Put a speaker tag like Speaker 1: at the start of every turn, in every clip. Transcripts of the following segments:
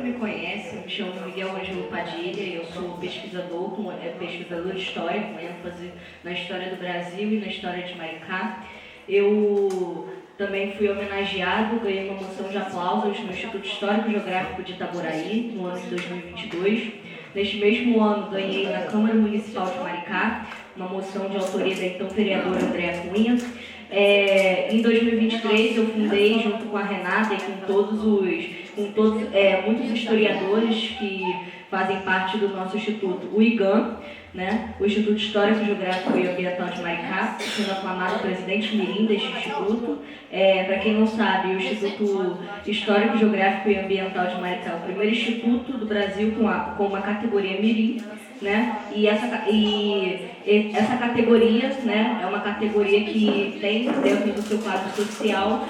Speaker 1: não me conhece, eu me chamo Miguel Ângelo Padilha, eu sou pesquisador de história, com ênfase na história do Brasil e na história de Maricá. Eu também fui homenageado, ganhei uma moção de aplausos no Instituto Histórico e Geográfico de Itaboraí, no ano de 2022. Neste mesmo ano, ganhei na Câmara Municipal de Maricá uma moção de autoria da então vereadora Andréa Cunha. Em 2023, eu fundei, junto com a Renata e com muitos historiadores que fazem parte do nosso instituto, o IGAM, né? O Instituto Histórico, Geográfico e Ambiental de Maricá, sendo aclamado presidente mirim deste instituto. Para quem não sabe, o Instituto Histórico, Geográfico e Ambiental de Maricá é o primeiro instituto do Brasil com uma categoria mirim, né? E essa categoria, né, é uma categoria que tem dentro do seu quadro social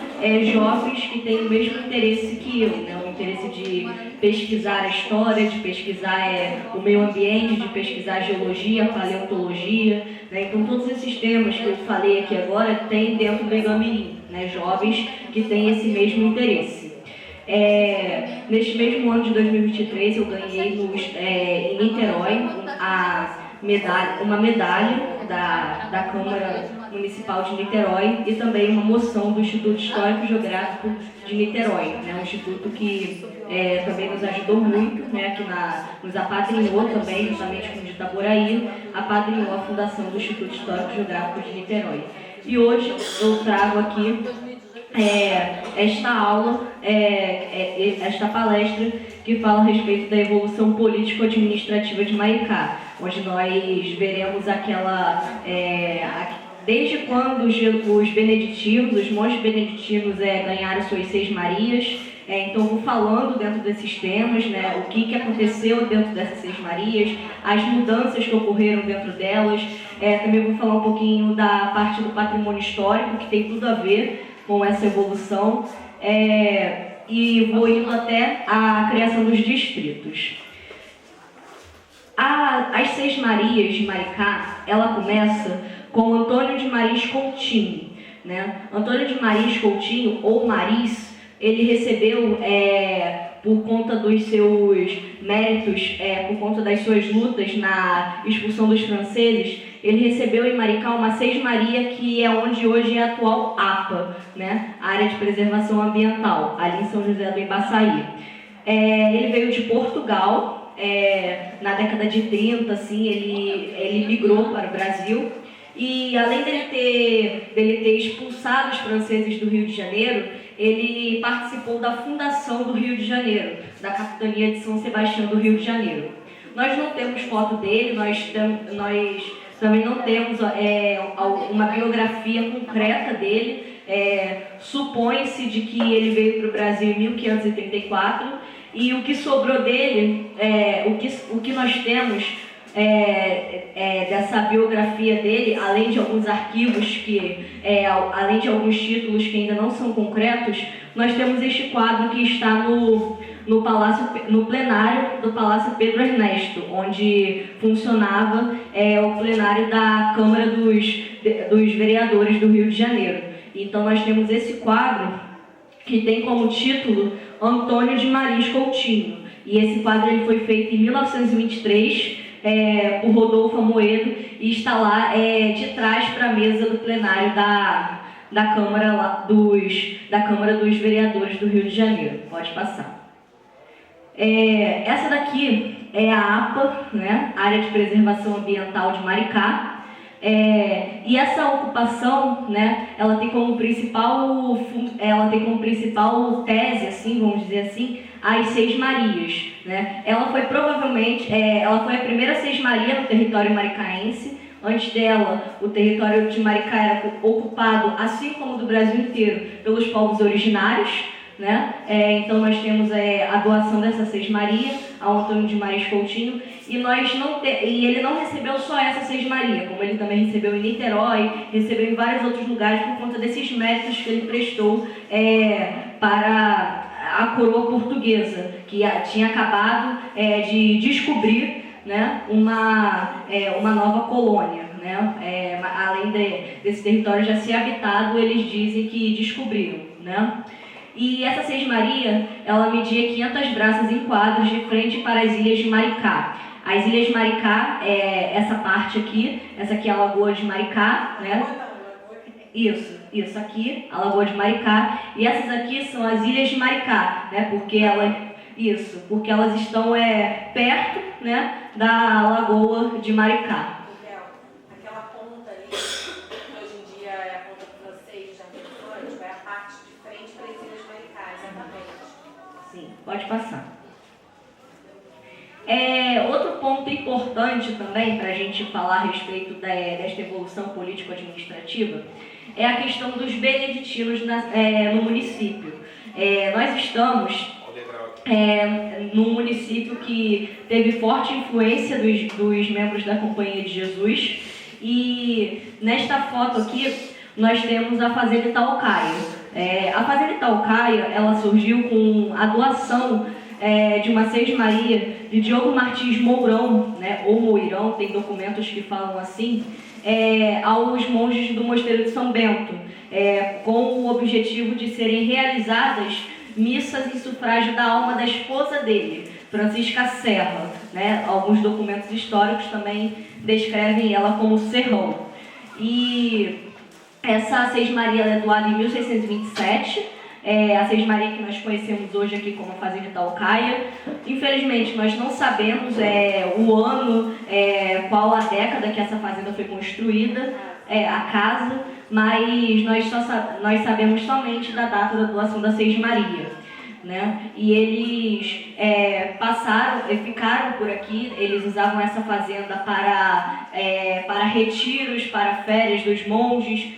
Speaker 1: jovens que têm o mesmo interesse que eu, né? O interesse de pesquisar a história, de pesquisar o meio ambiente, de pesquisar a geologia, a paleontologia, né? Então todos esses temas que eu falei aqui agora tem dentro do IGAM-Mirim, né? Jovens que têm esse mesmo interesse. Neste mesmo ano de 2023, eu ganhei em Niterói uma medalha da Câmara Municipal de Niterói e também uma moção do Instituto Histórico e Geográfico de Niterói, né? Um instituto que também nos ajudou muito, né? Que nos apadrinhou também, justamente com o de Itaboraí, apadrinhou a fundação do Instituto Histórico e Geográfico de Niterói. E hoje eu trago aqui esta aula, esta palestra que fala a respeito da evolução político-administrativa de Maricá, onde nós veremos desde quando os beneditinos, os monges beneditinos ganharam suas Seis Marias. Então vou falando dentro desses temas, né, o que aconteceu dentro dessas Seis Marias, as mudanças que ocorreram dentro delas. Também vou falar um pouquinho da parte do patrimônio histórico, que tem tudo a ver com essa evolução, e vou indo até a criação dos distritos. As Seis Marias de Maricá, ela começa com Antônio de Mariz Coutinho, né? Antônio de Mariz Coutinho, ou Mariz, ele recebeu, por conta dos seus méritos, por conta das suas lutas na expulsão dos franceses, ele recebeu em Maricá uma Seis Maria, que é onde hoje é a atual APA, né? A Área de Preservação Ambiental, ali em São José do Imbaçaí. Ele veio de Portugal, na década de 30, assim, ele migrou para o Brasil, e além dele ter expulsado os franceses do Rio de Janeiro, ele participou da fundação do Rio de Janeiro, da capitania de São Sebastião do Rio de Janeiro. Nós não temos foto dele, nós também não temos uma biografia concreta dele. Supõe-se de que ele veio para o Brasil em 1534, e o que sobrou dele, o que nós temos dessa biografia dele, além de alguns arquivos além de alguns títulos que ainda não são concretos, nós temos este quadro que está no plenário do Palácio Pedro Ernesto, onde funcionava o plenário da Câmara dos Vereadores do Rio de Janeiro. Então nós temos esse quadro que tem como título Antônio de Mariz Coutinho, e esse quadro ele foi feito em 1923 por Rodolfo Amoedo, e está lá de trás para a mesa do plenário da Câmara dos Vereadores do Rio de Janeiro. Pode passar. Essa daqui é a APA, né? Área de Preservação Ambiental de Maricá. E essa ocupação, né, ela tem como principal tese, assim, vamos dizer assim, as Seis Marias, né? Ela foi a primeira Seis Maria no território maricaense. Antes dela, o território de Maricá era ocupado, assim como do Brasil inteiro, pelos povos originários, né? Então nós temos a doação dessa Seis Maria ao Antônio de Mariz Coutinho, e ele não recebeu só essa Seis Maria, como ele também recebeu em Niterói, recebeu em vários outros lugares por conta desses méritos que ele prestou para a coroa portuguesa, que tinha acabado de descobrir, né, uma nova colônia, né? Além desse território já ser habitado, eles dizem que descobriram, né? E essa Sesmaria, ela media 500 braças em quadros de frente para as ilhas de Maricá. As ilhas de Maricá é essa parte aqui, essa aqui é a Lagoa de Maricá, né? Isso aqui, a Lagoa de Maricá. E essas aqui são as ilhas de Maricá, né? Porque elas estão perto, né, da Lagoa de Maricá.
Speaker 2: Aquela ponta ali, que hoje em dia é a ponta francês de Jardim Atlântico, é a parte de frente para as ilhas de Maricá, exatamente.
Speaker 1: Sim, pode passar. Outro ponto importante também para a gente falar a respeito desta evolução político-administrativa é a questão dos beneditinos no município. Nós estamos num município que teve forte influência dos membros da Companhia de Jesus, e nesta foto aqui nós temos a Fazenda Itaucaia. A Fazenda Itaucaia, ela surgiu com a doação de uma Sesmaria de Diogo Martins Mourão, né, ou Moirão, tem documentos que falam assim, aos monges do Mosteiro de São Bento, com o objetivo de serem realizadas missas em sufrágio da alma da esposa dele, Francisca Serra, né? Alguns documentos históricos também descrevem ela como Serrão. E essa Sesmaria é doada em 1627, a Sesmaria que nós conhecemos hoje aqui como a Fazenda Itaucaia. Infelizmente, nós não sabemos o ano, qual a década que essa fazenda foi construída, a casa, mas nós sabemos somente da data da doação da Sesmaria, né? E eles ficaram por aqui, eles usavam essa fazenda para retiros, para férias dos monges.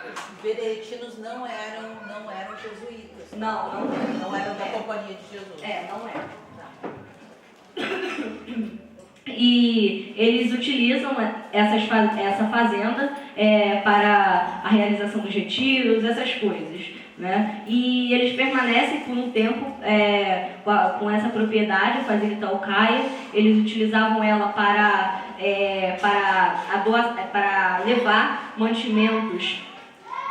Speaker 2: Os beneditinos não eram jesuítas.
Speaker 1: Não
Speaker 2: eram da Companhia de Jesus.
Speaker 1: Não eram. E eles utilizam essa fazenda para a realização dos retiros, essas coisas, né? E eles permanecem por um tempo com essa propriedade, a Fazenda Itaucaia. Eles utilizavam ela para levar mantimentos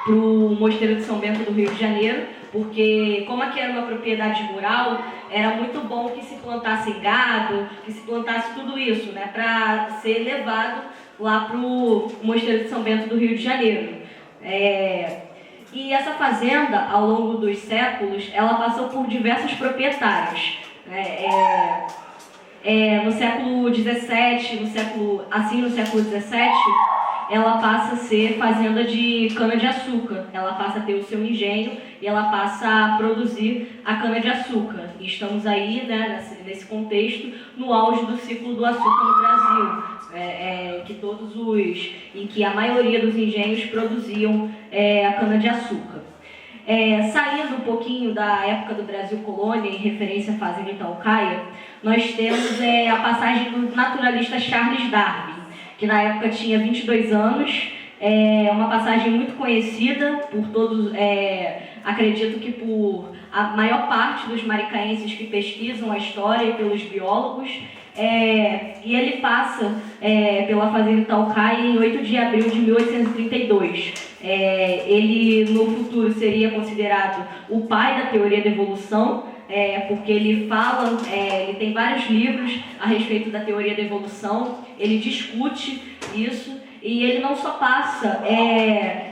Speaker 1: para o Mosteiro de São Bento do Rio de Janeiro, porque como aqui era uma propriedade rural, era muito bom que se plantasse gado, que se plantasse tudo isso, né, para ser levado lá para o Mosteiro de São Bento do Rio de Janeiro. E essa fazenda, ao longo dos séculos, ela passou por diversos proprietários. No século XVII, no século XVII, ela passa a ser fazenda de cana-de-açúcar. Ela passa a ter o seu engenho e ela passa a produzir a cana-de-açúcar. E estamos aí, né, nesse contexto, no auge do ciclo do açúcar no Brasil, em que a maioria dos engenhos produziam a cana-de-açúcar. Saindo um pouquinho da época do Brasil colônia, em referência à Fazenda Itaucaia, nós temos a passagem do naturalista Charles Darwin, que na época tinha 22 anos, uma passagem muito conhecida por todos, acredito que por a maior parte dos maricaenses que pesquisam a história e pelos biólogos, e ele passa pela Fazenda Itaucaia em 8 de abril de 1832. Ele no futuro seria considerado o pai da teoria da evolução, porque ele ele tem vários livros a respeito da teoria da evolução, ele discute isso, e ele não só passa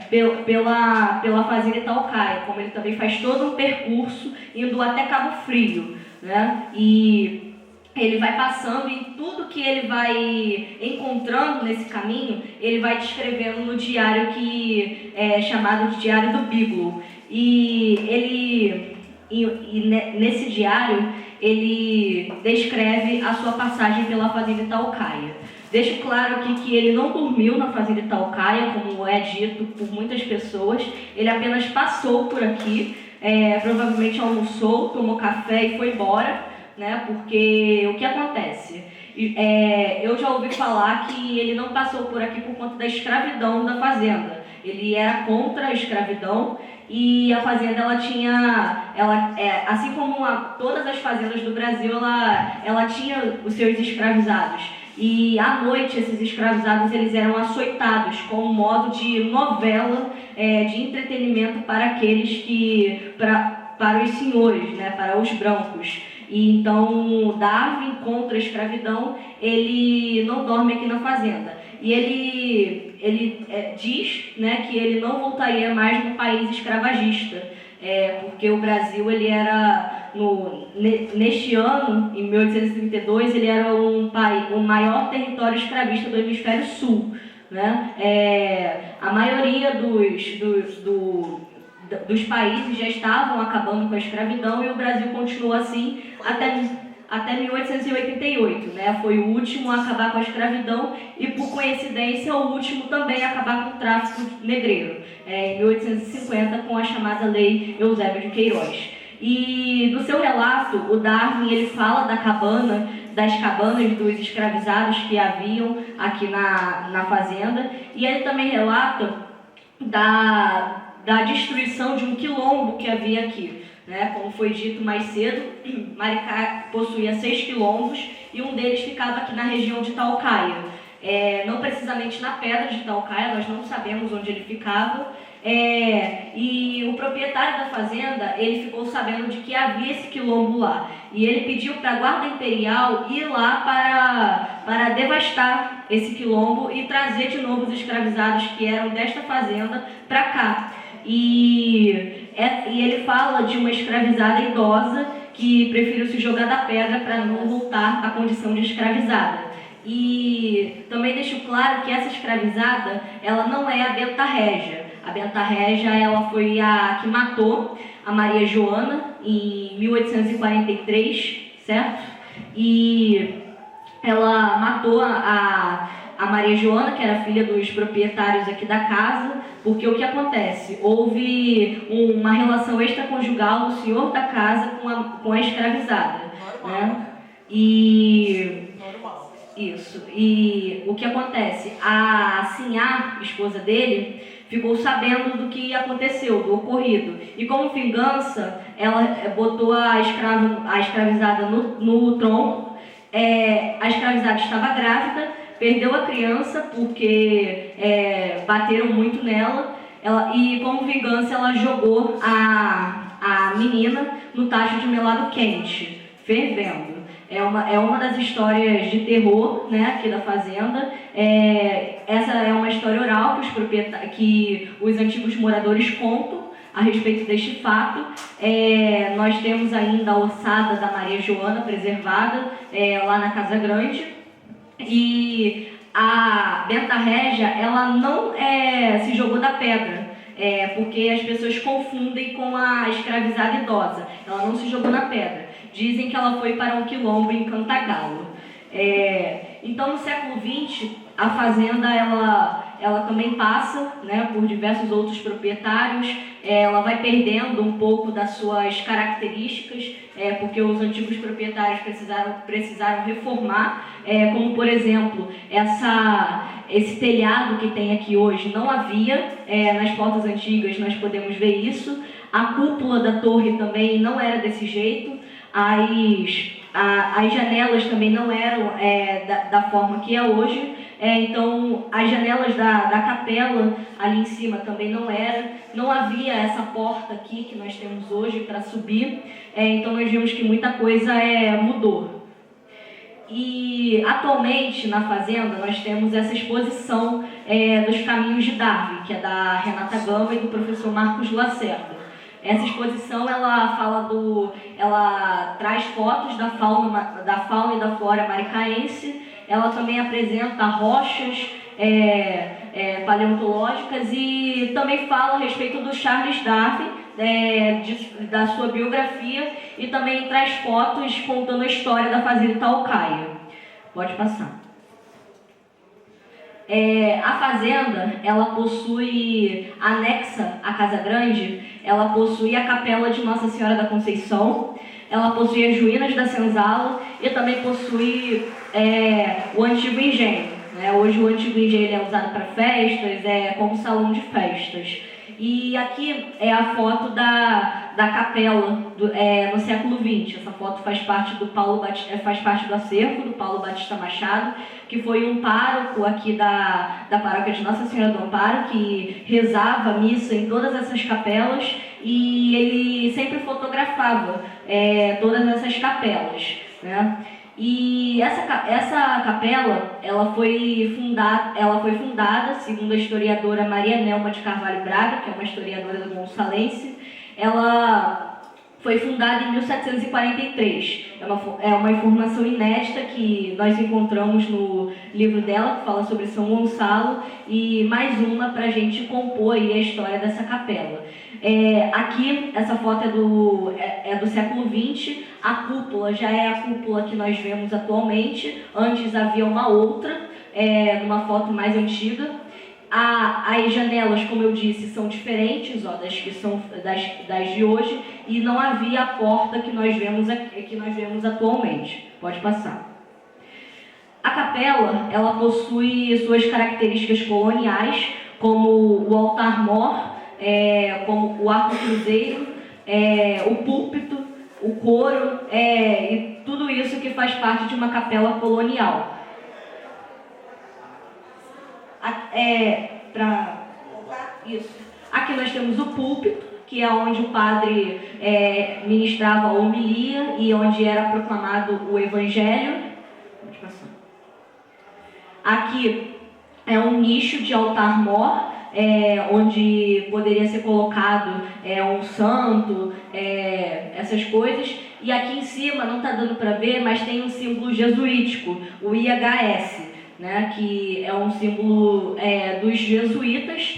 Speaker 1: pela Fazenda Itaucaia, como ele também faz todo um percurso indo até Cabo Frio, né? E ele vai passando e tudo que ele vai encontrando nesse caminho, ele vai descrevendo no diário que é chamado de Diário do Beagle. E nesse diário, ele descreve a sua passagem pela Fazenda Itaucaia. Deixo claro aqui que ele não dormiu na Fazenda Itaucaia, como é dito por muitas pessoas. Ele apenas passou por aqui, provavelmente almoçou, tomou café e foi embora, né? Porque o que acontece? Eu já ouvi falar que ele não passou por aqui por conta da escravidão da fazenda. Ele era contra a escravidão e a fazenda assim como todas as fazendas do Brasil, ela tinha os seus escravizados. e à noite esses escravizados eles eram açoitados como modo de novela, de entretenimento para aqueles para os senhores, né, para os brancos. E então Darwin, contra a escravidão, ele não dorme aqui na fazenda. E ele diz, né, que ele não voltaria mais no país escravagista, porque o Brasil ele era, neste ano, em 1832, ele era o maior território escravista do hemisfério sul. Né? A maioria dos países já estavam acabando com a escravidão e o Brasil continuou assim até 1888, né? Foi o último a acabar com a escravidão e, por coincidência, o último também a acabar com o tráfico negreiro, em 1850, com a chamada Lei Eusébio de Queiroz. E no seu relato, o Darwin ele fala das cabanas dos escravizados que haviam aqui na fazenda, e ele também relata da destruição de um quilombo que havia aqui. Né? Como foi dito mais cedo, Maricá possuía 6 quilombos e um deles ficava aqui na região de Taucaia. Não precisamente na pedra de Taucaia, nós não sabemos onde ele ficava. E o proprietário da fazenda, ele ficou sabendo de que havia esse quilombo lá. E ele pediu para a Guarda Imperial ir lá para devastar esse quilombo e trazer de novo os escravizados que eram desta fazenda para cá. E ele fala de uma escravizada idosa que preferiu se jogar da pedra para não voltar à condição de escravizada. E também deixo claro que essa escravizada, ela não é a Benta Régia. A Benta Régia, ela foi a que matou a Maria Joana em 1843, certo? E ela matou a Maria Joana, que era filha dos proprietários aqui da casa, porque o que acontece? Houve uma relação extraconjugal do senhor da casa com a escravizada. Né? Isso. E o que acontece? A Sinhá, esposa dele, ficou sabendo do que aconteceu, do ocorrido. E como vingança, ela botou a escravizada no tronco. A escravizada estava grávida, perdeu a criança porque bateram muito nela. E como vingança, ela jogou a menina no tacho de melado quente, fervendo. É uma das histórias de terror, né, aqui da fazenda. Essa é uma história oral que os antigos moradores contam a respeito deste fato. Nós temos ainda a ossada da Maria Joana preservada lá na Casa Grande. E a Benta Régia, ela não se jogou da pedra, porque as pessoas confundem com a escravizada idosa. Ela não se jogou na pedra. Dizem que ela foi para um quilombo em Cantagalo. Então, no século XX, a fazenda ela também passa, né, por diversos outros proprietários. Ela vai perdendo um pouco das suas características, porque os antigos proprietários precisaram reformar, como, por exemplo, esse telhado que tem aqui hoje não havia. Nas portas antigas nós podemos ver isso. A cúpula da torre também não era desse jeito. As janelas também não eram da forma que é hoje. Então, as janelas da capela ali em cima também não havia essa porta aqui que nós temos hoje para subir. Então, nós vimos que muita coisa mudou. E, atualmente, na fazenda, nós temos essa exposição dos caminhos de Darwin, que é da Renata Gama e do professor Marcos Lacerda. Essa exposição, ela traz fotos da fauna e da flora maricaense. Ela também apresenta rochas paleontológicas e também fala a respeito do Charles Darwin, da sua biografia, e também traz fotos contando a história da fazenda Taucaia. Pode passar. A fazenda, ela possui, anexa à Casa Grande, ela possui a capela de Nossa Senhora da Conceição, ela possui as ruínas da senzala e também possui o antigo engenho. Né? Hoje o antigo engenho é usado para festas, como salão de festas. E aqui é a foto da capela no século XX. Essa foto faz parte do acervo do Paulo Batista Machado, que foi um pároco aqui da paróquia de Nossa Senhora do Amparo, que rezava missa em todas essas capelas, e ele sempre fotografava todas essas capelas, né? E essa capela, ela foi fundada, segundo a historiadora Maria Nelma de Carvalho Braga, que é uma historiadora do Gonçalense. Ela foi fundada em 1743. É uma informação inédita que nós encontramos no livro dela, que fala sobre São Gonçalo, e mais uma para a gente compor aí a história dessa capela. Aqui, essa foto é do século XX. A cúpula já é a cúpula que nós vemos atualmente. Antes havia uma outra, numa foto mais antiga. As janelas, como eu disse, são diferentes das de hoje, e não havia a porta que nós vemos atualmente. Pode passar. A capela, ela possui suas características coloniais, como o altar-mor, como o arco cruzeiro, o púlpito, o coro, e tudo isso que faz parte de uma capela colonial. Aqui nós temos o púlpito, que é onde o padre ministrava a homilia e onde era proclamado o evangelho. Pode passar. Aqui é um nicho de altar-mor, onde poderia ser colocado um santo, essas coisas. E aqui em cima, não está dando para ver, mas tem um símbolo jesuítico, o IHS, né, que é um símbolo dos jesuítas,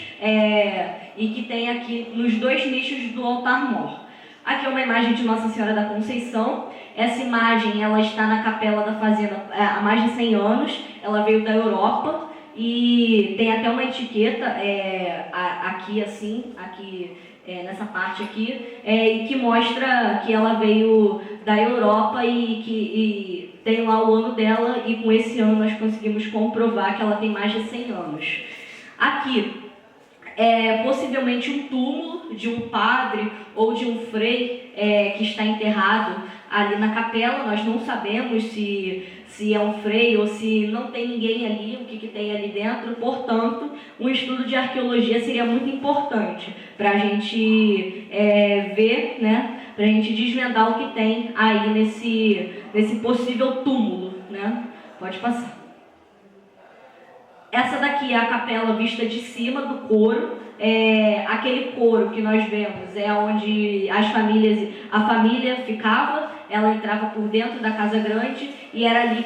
Speaker 1: e que tem aqui nos dois nichos do altar-mor. Aqui é uma imagem de Nossa Senhora da Conceição. Essa imagem ela está na capela da fazenda há mais de 100 anos, ela veio da Europa. E tem até uma etiqueta aqui assim, nessa parte aqui, e que mostra que ela veio da Europa e tem lá o ano dela, e com esse ano nós conseguimos comprovar que ela tem mais de 100 anos. Aqui é possivelmente um túmulo de um padre ou de um frei que está enterrado ali na capela. Nós não sabemos se é um frei ou se não tem ninguém ali, o que tem ali dentro. Portanto, um estudo de arqueologia seria muito importante para a gente ver, né, para a gente desvendar o que tem aí nesse possível túmulo, né? Pode passar. Essa daqui é a capela vista de cima do coro. Aquele coro que nós vemos é onde a família ficava. Ela entrava por dentro da casa grande e era ali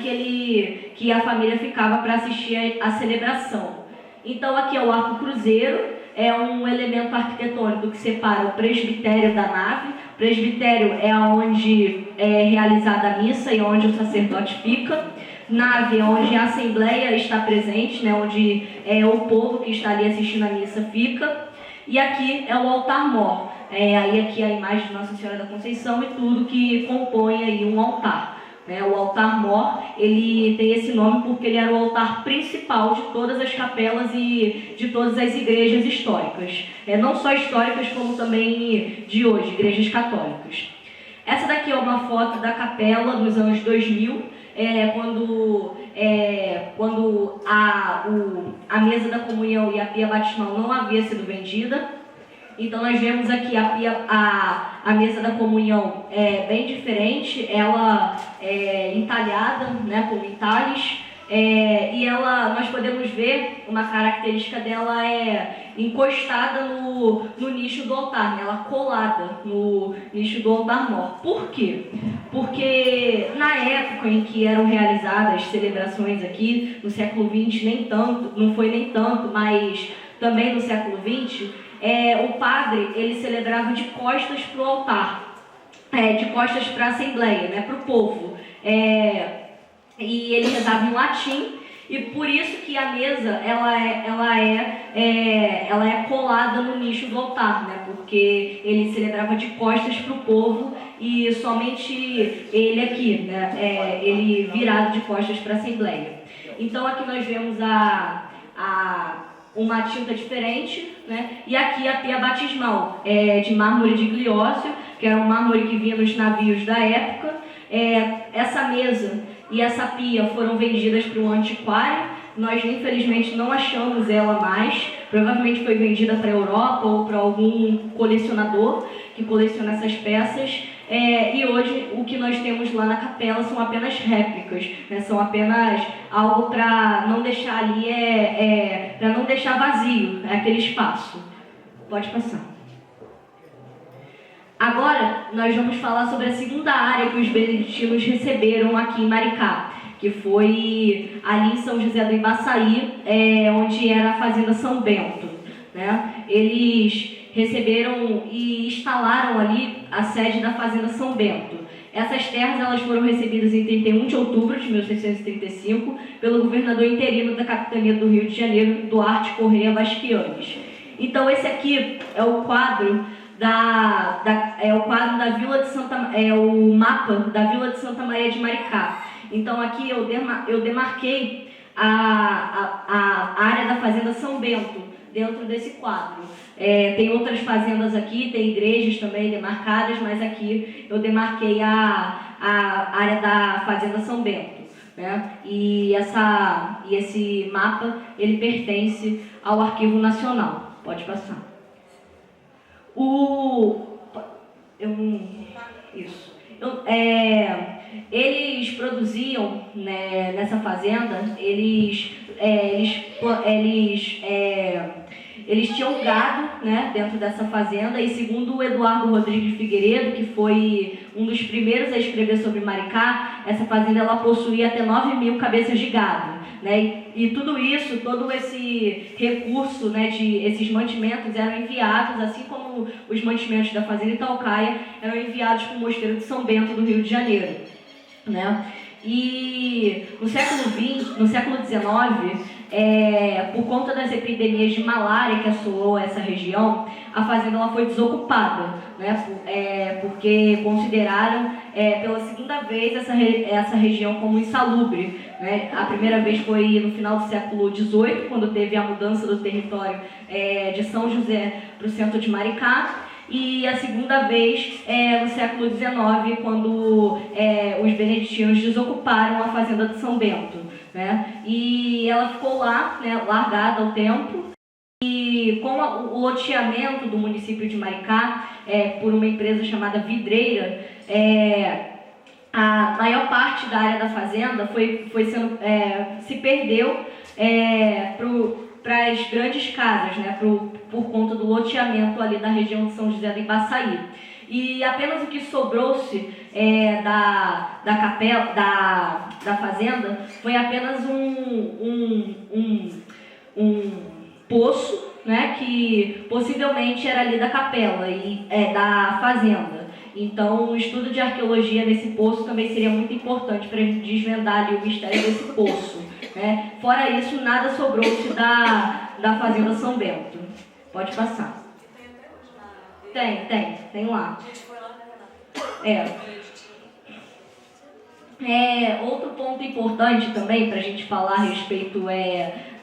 Speaker 1: que a família ficava para assistir a celebração. Então aqui é o arco cruzeiro, é um elemento arquitetônico que separa o presbitério da nave. O presbitério é onde é realizada a missa e onde o sacerdote fica. Nave é onde a assembleia está presente, né, onde o povo que está ali assistindo a missa fica. E aqui é o altar-mor. Aí aqui a imagem de Nossa Senhora da Conceição e tudo que compõe aí um altar. O altar-mor, ele tem esse nome porque ele era o altar principal de todas as capelas e de todas as igrejas históricas. Não só históricas, como também de hoje, igrejas católicas. Essa daqui é uma foto da capela dos anos 2000, quando a mesa da comunhão e a pia batismal não havia sido vendida. Então nós vemos aqui a mesa da comunhão bem diferente, ela entalhada, né, com entalhes, e nós podemos ver uma característica dela encostada no nicho do altar, né, ela colada no nicho do altar-mor. Por quê? Porque na época em que eram realizadas celebrações aqui, no século XX, não foi nem tanto, mas também no século XX, o padre ele celebrava de costas para o altar, de costas para a assembleia, né, para o povo, e ele rezava em latim, e por isso que a mesa ela é colada no nicho do altar, né, porque ele celebrava de costas para o povo e somente ele aqui, né, ele virado de costas para a assembleia. Então aqui nós vemos uma tinta diferente, né? E aqui a pia batismal, de mármore de Gliócio, que era um mármore que vinha nos navios da época. Essa mesa e essa pia foram vendidas para um antiquário. Nós, infelizmente, não achamos ela mais. Provavelmente foi vendida para a Europa ou para algum colecionador que coleciona essas peças. E hoje o que nós temos lá na capela são apenas réplicas, né? São apenas algo para não deixar ali, para não deixar vazio aquele espaço. Pode passar. Agora nós vamos falar sobre a segunda área que os beneditinos receberam aqui em Maricá, que foi ali em São José do Ibaçaí, onde era a Fazenda São Bento, né? Eles receberam e instalaram ali a sede da Fazenda São Bento. Essas terras elas foram recebidas em 31 de outubro de 1635 pelo governador interino da capitania do Rio de Janeiro, Duarte Correia Vasquianes. Então esse aqui é o quadro da Vila de Santa, o mapa da Vila de Santa Maria de Maricá. Então aqui eu demarquei a área da Fazenda São Bento dentro desse quadro. Tem outras fazendas aqui, tem igrejas também demarcadas, mas aqui eu demarquei a área da Fazenda São Bento, né? E esse mapa ele pertence ao Arquivo Nacional. Pode passar. Eles produziam, né, nessa fazenda, eles tinham gado, né, dentro dessa fazenda, e segundo o Eduardo Rodrigues Figueiredo, que foi um dos primeiros a escrever sobre Maricá, essa fazenda ela possuía até 9.000 cabeças de gado, né, e tudo isso, todo esse recurso, né, esses mantimentos eram enviados, assim como os mantimentos da fazenda Itaucaia, eram enviados para o Mosteiro de São Bento do Rio de Janeiro, né. E no século XIX, por conta das epidemias de malária que assolou essa região, a fazenda ela foi desocupada, né, porque consideraram pela segunda vez essa região como insalubre, né. A primeira vez foi no final do século XVIII, quando teve a mudança do território de São José para o centro de Maricá, e a segunda vez no século XIX, quando os beneditinos desocuparam a fazenda de São Bento, né? E ela ficou lá, né, largada ao tempo, e com o loteamento do município de Maricá por uma empresa chamada Vidreira, a maior parte da área da fazenda se perdeu para as grandes casas, né, por conta do loteamento ali da região de São José do Ibaçaí. E apenas o que sobrou-se da capela, da fazenda, foi apenas um poço, né, que possivelmente era ali da capela e da fazenda. Então, o estudo de arqueologia nesse poço também seria muito importante para a gente desvendar ali o mistério desse poço, né? Fora isso, nada sobrou-se da Fazenda São Bento. Pode passar. Tem lá. Outro ponto importante também para a gente falar a respeito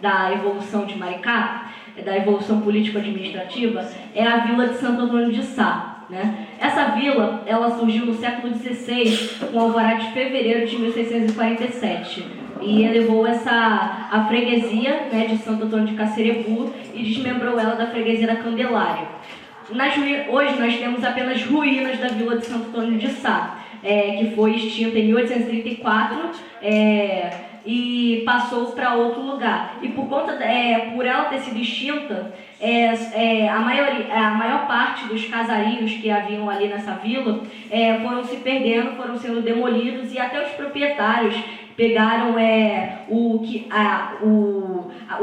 Speaker 1: da evolução de Maricá, da evolução político-administrativa, é a Vila de Santo Antônio de Sá. Né? Essa vila ela surgiu no século XVI, com o alvará de fevereiro de 1647, e elevou a freguesia, né, de Santo Antônio de Cacerebu e desmembrou ela da freguesia da Candelária. Hoje nós temos apenas ruínas da Vila de Santo Antônio de Sá, que foi extinta em 1834 e passou para outro lugar. E por ela ter sido extinta, a maior parte dos casarios que haviam ali nessa vila foram se perdendo, foram sendo demolidos, e até os proprietários pegaram o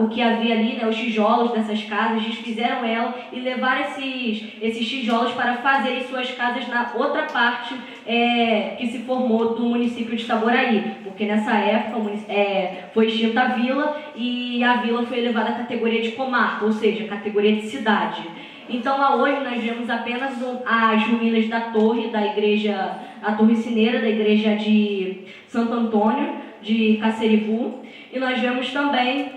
Speaker 1: que havia ali, né, os tijolos dessas casas, desfizeram ela e levaram esses tijolos para fazerem suas casas na outra parte que se formou do município de Itaboraí, porque nessa época foi extinta a vila e a vila foi elevada à categoria de comarca, ou seja, categoria de cidade. Então, lá hoje nós vemos apenas as ruínas da torre da igreja, a torre sineira da igreja de Santo Antônio, de Caceribu, e nós vemos também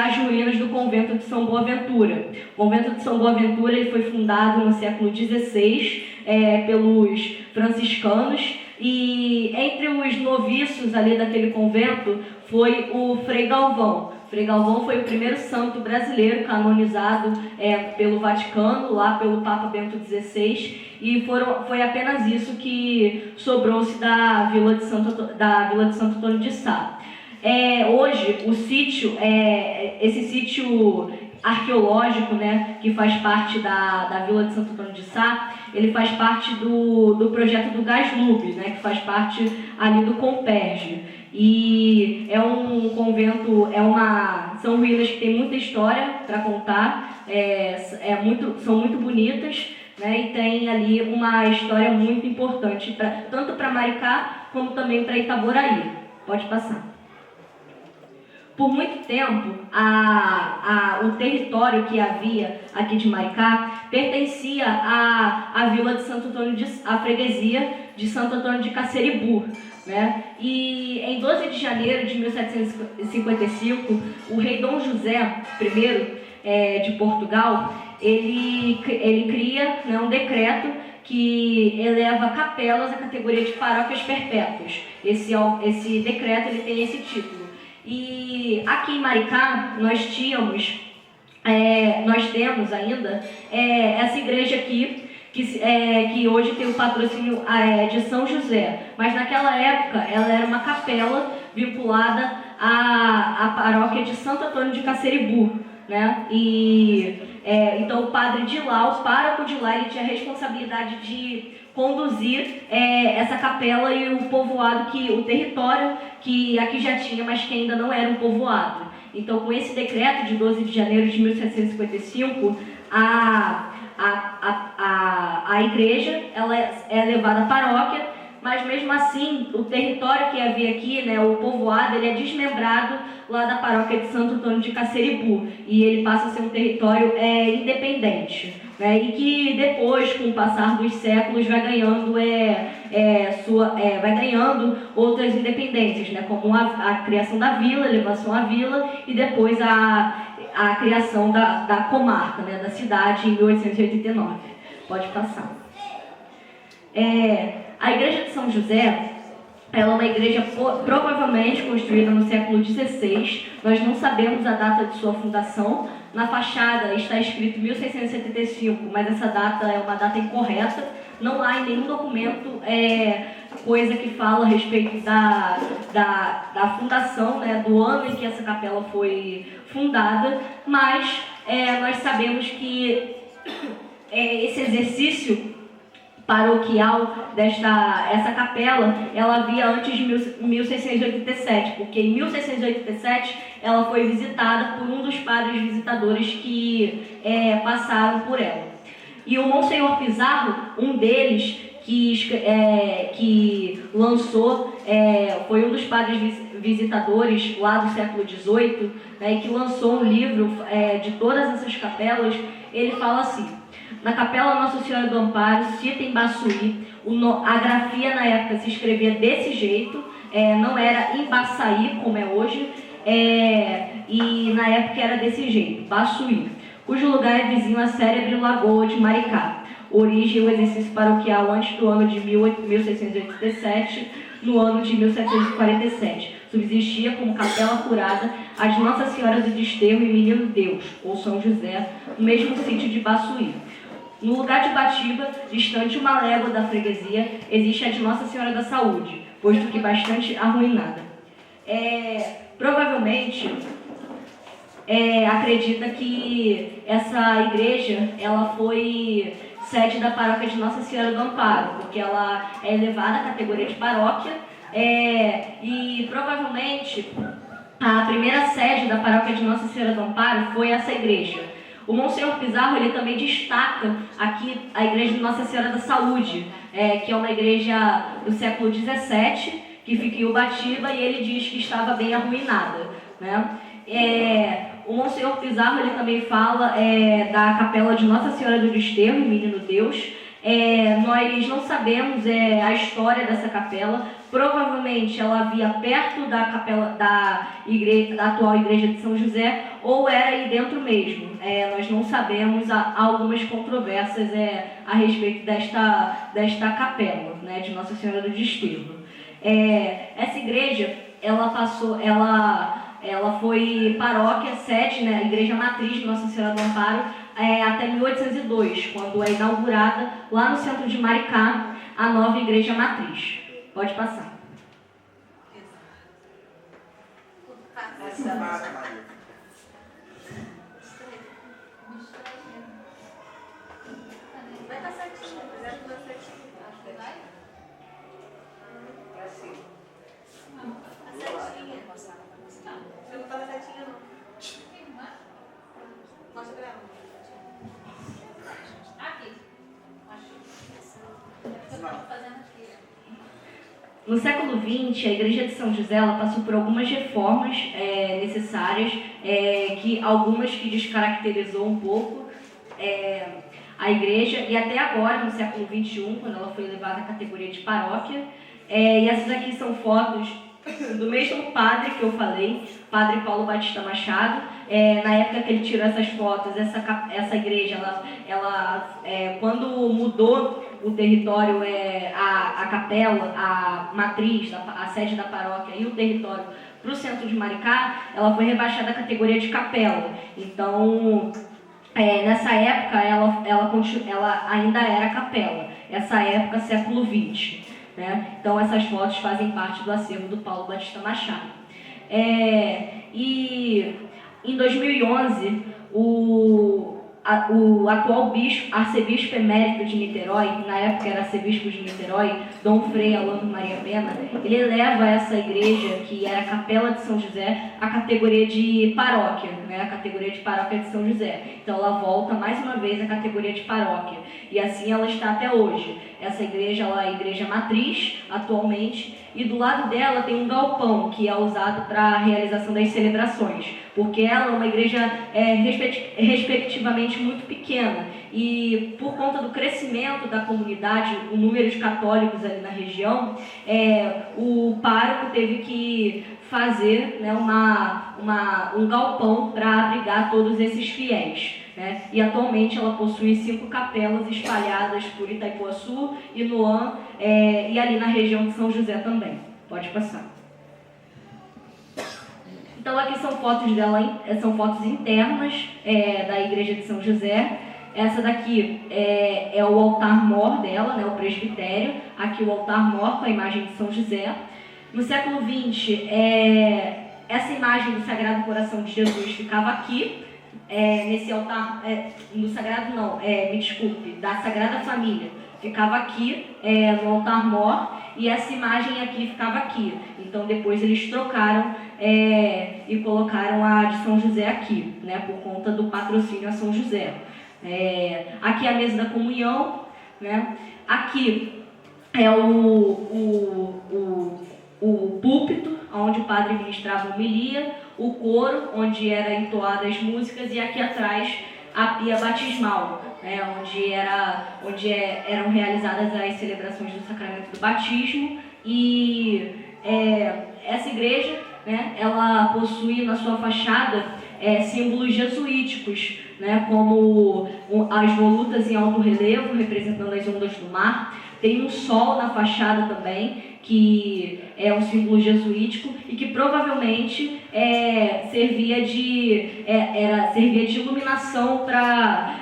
Speaker 1: as ruínas do convento de São Boaventura. O convento de São Boaventura ele foi fundado no século XVI pelos franciscanos, e entre os noviços ali daquele convento foi o Frei Galvão. Frei Galvão foi o primeiro santo brasileiro canonizado pelo Vaticano, lá pelo Papa Bento XVI, e foi apenas isso que sobrou-se da Vila de Santo Antônio de Sá. Hoje, o sítio, esse sítio arqueológico, né, que faz parte da Vila de Santo Antônio de Sá, ele faz parte do projeto do Gaslub, né, que faz parte ali do Comperge. E é um convento, são ruínas que tem muita história para contar, são muito bonitas, né, e tem ali uma história muito importante, tanto para Maricá como também para Itaboraí. Pode passar. Por muito tempo, o território que havia aqui de Maricá pertencia à Vila de Santo Antônio à freguesia de Santo Antônio de Caceribu, né? E em 12 de janeiro de 1755, o rei Dom José I de Portugal, ele cria, né, um decreto que eleva capelas à categoria de paróquias perpétuas. Esse decreto ele tem esse título. E aqui em Maricá nós temos ainda essa igreja aqui, que hoje tem o patrocínio de São José, mas naquela época ela era uma capela vinculada à paróquia de Santo Antônio de Caceribu, né? Então o padre de lá, o pároco de lá, ele tinha a responsabilidade de conduzir essa capela e o povoado, o território que aqui já tinha, mas que ainda não era um povoado. Então, com esse decreto de 12 de janeiro de 1755, a igreja ela é levada à paróquia, mas mesmo assim o território que havia aqui, né, o povoado, ele é desmembrado lá da paróquia de Santo Antônio de Caceribu, e ele passa a ser um território independente, né, e que depois, com o passar dos séculos, vai ganhando outras independências, né, como a criação da vila, a elevação à vila, e depois a criação da comarca, né, da cidade, em 1889. Pode passar. A igreja de São José, ela é uma igreja provavelmente construída no século XVI. Nós não sabemos a data de sua fundação. Na fachada está escrito 1675, mas essa data é uma data incorreta. Não há em nenhum documento coisa que fala a respeito da fundação, né, do ano em que essa capela foi fundada, mas nós sabemos que esse exercício paroquial essa capela, ela havia antes de 1687, porque em 1687 ela foi visitada por um dos padres visitadores que passaram por ela. E o Monsenhor Pizarro, um deles, que lançou, foi um dos padres visitadores lá do século XVIII, né, e que lançou um livro de todas essas capelas. Ele fala assim: na capela Nossa Senhora do Amparo, cita em Baçuí, a grafia na época se escrevia desse jeito, não era em Baçaí, como é hoje, e na época era desse jeito, Baçuí, cujo lugar é vizinho à célebre Lagoa de Maricá. Origem o exercício paroquial antes do ano de 1687, no ano de 1747. Subsistia como capela curada a de Nossa Senhora do Desterro e Menino Deus, ou São José, no mesmo sítio de Baçuí. No lugar de Batiba, distante uma légua da freguesia, existe a de Nossa Senhora da Saúde, posto que bastante arruinada. Provavelmente, acredita que essa igreja ela foi sede da paróquia de Nossa Senhora do Amparo, porque ela é elevada à categoria de paróquia, e provavelmente a primeira sede da paróquia de Nossa Senhora do Amparo foi essa igreja. O Monsenhor Pizarro ele também destaca aqui a igreja de Nossa Senhora da Saúde, que é uma igreja do século XVII, que fica em Ubatiba, e ele diz que estava bem arruinada, né? O Monsenhor Pizarro ele também fala da capela de Nossa Senhora do Desterro e Menino Deus, Nós não sabemos a história dessa capela. Provavelmente ela havia perto da capela da atual igreja de São José, ou era aí dentro mesmo. Nós não sabemos, há algumas controvérsias a respeito desta capela, né, de Nossa Senhora do Desterro. Essa igreja, ela foi paróquia, sede, né, igreja matriz de Nossa Senhora do Amparo, até 1802, quando é inaugurada lá no centro de Maricá a nova igreja matriz. Pode passar.
Speaker 2: Vai estar certinho, mas tudo certinho. Acho que vai. Assim. Tá certinha. Você não estava certinha, não. Mostra pra ela. Aqui.
Speaker 1: No século XX, a igreja de São José ela passou por algumas reformas necessárias, algumas que descaracterizou um pouco a igreja, e até agora, no século XXI, quando ela foi elevada à categoria de paróquia. E essas aqui são fotos do mesmo padre que eu falei, Padre Paulo Batista Machado. Na época que ele tirou essas fotos, essa igreja, quando mudou o território, a capela, a matriz, a sede da paróquia e o território para o centro de Maricá, ela foi rebaixada à categoria de capela. Então, nessa época, ela ainda era capela. Essa época, século XX. Né? Então, essas fotos fazem parte do acervo do Paulo Batista Machado. E em 2011, o atual arcebispo emérito de Niterói, na época era arcebispo de Niterói, Dom Frei Alano Maria Pena, ele eleva essa igreja, que era a Capela de São José, à categoria de paróquia, né? A categoria de paróquia de São José. Então ela volta mais uma vez à categoria de paróquia, e assim ela está até hoje. Essa igreja é a igreja matriz, atualmente, e do lado dela tem um galpão, que é usado para a realização das celebrações, porque ela é uma igreja respectivamente muito pequena, e por conta do crescimento da comunidade, o número de católicos ali na região, o pároco teve que fazer, né, um galpão para abrigar todos esses fiéis. Né? E atualmente ela possui 5 capelas espalhadas por Itaipuaçu, Inuã e ali na região de São José também. Pode passar. Então aqui são fotos dela, são fotos internas da igreja de São José. Essa daqui é o altar-mor dela, né, o presbitério. Aqui o altar-mor com a imagem de São José. No século XX, essa imagem do Sagrado Coração de Jesus ficava aqui, nesse altar, no Sagrado não, me desculpe, da Sagrada Família, ficava aqui no altar-mor, e essa imagem aqui ficava aqui. Então depois eles trocaram e colocaram a de São José aqui, né, por conta do patrocínio a São José. Aqui a mesa da comunhão, né? Aqui é o púlpito, onde o padre ministrava a homilia, o coro, onde eram entoadas as músicas, e aqui atrás a pia batismal, né, onde eram realizadas as celebrações do sacramento do batismo. E essa igreja, né, ela possui na sua fachada símbolos jesuíticos, né, como as volutas em alto relevo, representando as ondas do mar. Tem um sol na fachada também, que é um símbolo jesuítico e que provavelmente servia de iluminação para